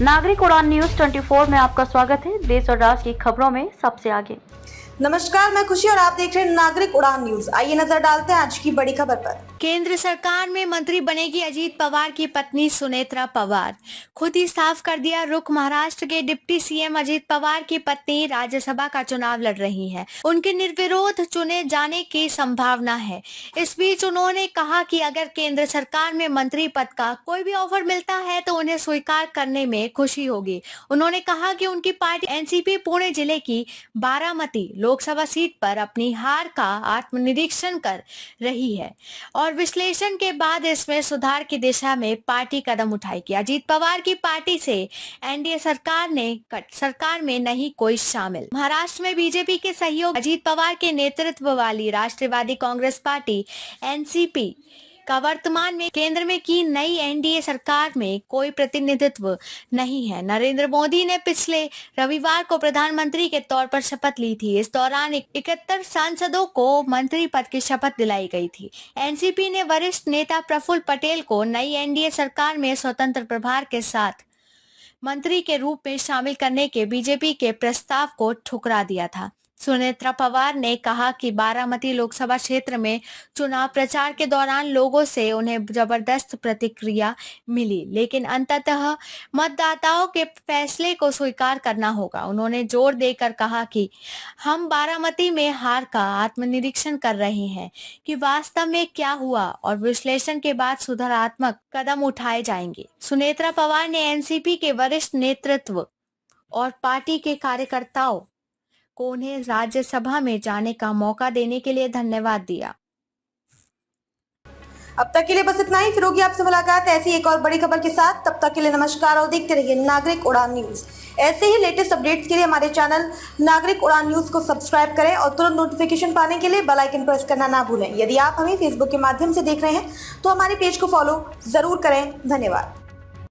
नागरिक उड़ान न्यूज 24 में आपका स्वागत है। देश और राज्य की खबरों में सबसे आगे। नमस्कार, मैं खुशी और आप देख रहे हैं नागरिक उड़ान न्यूज। आइए नजर डालते हैं आज की बड़ी खबर पर। केंद्र सरकार में मंत्री बनेगी अजीत पवार की पत्नी सुनेत्रा पवार। खुद ही साफ कर दिया रुख। महाराष्ट्र के डिप्टी सीएम अजीत पवार की पत्नी राज्यसभा का चुनाव लड़ रही हैं। उनके निर्विरोध चुने जाने की संभावना है। इस बीच उन्होंने कहा कि अगर केंद्र सरकार में मंत्री पद का कोई भी ऑफर मिलता है तो उन्हें स्वीकार करने में खुशी होगी। उन्होंने कहा कि उनकी पार्टी एनसीपी पुणे जिले की बारामती लोकसभा सीट पर अपनी हार का आत्मनिरीक्षण कर रही है और विश्लेषण के बाद इसमें सुधार की दिशा में पार्टी कदम उठाएगी। अजीत पवार की पार्टी से एनडीए सरकार में नहीं कोई शामिल। महाराष्ट्र में बीजेपी के सहयोग अजीत पवार के नेतृत्व वाली राष्ट्रवादी कांग्रेस पार्टी एनसीपी का वर्तमान में केंद्र में की नई एनडीए सरकार में कोई प्रतिनिधित्व नहीं है। नरेंद्र मोदी ने पिछले रविवार को प्रधानमंत्री के तौर पर शपथ ली थी। इस दौरान 71 सांसदों को मंत्री पद की शपथ दिलाई गई थी। एनसीपी ने वरिष्ठ नेता प्रफुल्ल पटेल को नई एनडीए सरकार में स्वतंत्र प्रभार के साथ मंत्री के रूप में शामिल करने के बीजेपी के प्रस्ताव को ठुकरा दिया था। सुनेत्रा पवार ने कहा कि बारामती लोकसभा क्षेत्र में चुनाव प्रचार के दौरान लोगों से उन्हें जबरदस्त प्रतिक्रिया मिली, लेकिन अंततः मतदाताओं के फैसले को स्वीकार करना होगा। उन्होंने जोर देकर कहा कि हम बारामती में हार का आत्मनिरीक्षण कर रहे हैं कि वास्तव में क्या हुआ और विश्लेषण के बाद सुधारात्मक कदम उठाए जाएंगे। सुनेत्रा पवार ने एनसीपी के वरिष्ठ नेतृत्व और पार्टी के कार्यकर्ताओं को उन्हें राज्यसभा में जाने का मौका देने के लिए धन्यवाद दिया। अब तक के लिए बस इतना ही। फिर होगी आपसे मुलाकात ऐसी एक और बड़ी खबर के साथ। तब तक के लिए नमस्कार और देखते रहिए नागरिक उड़ान न्यूज। ऐसे ही लेटेस्ट अपडेट्स के लिए हमारे चैनल नागरिक उड़ान न्यूज को सब्सक्राइब करें और तुरंत नोटिफिकेशन पाने के लिए बेल आइकन प्रेस करना ना भूलें। यदि आप हमें फेसबुक के माध्यम से देख रहे हैं तो हमारे पेज को फॉलो जरूर करें। धन्यवाद।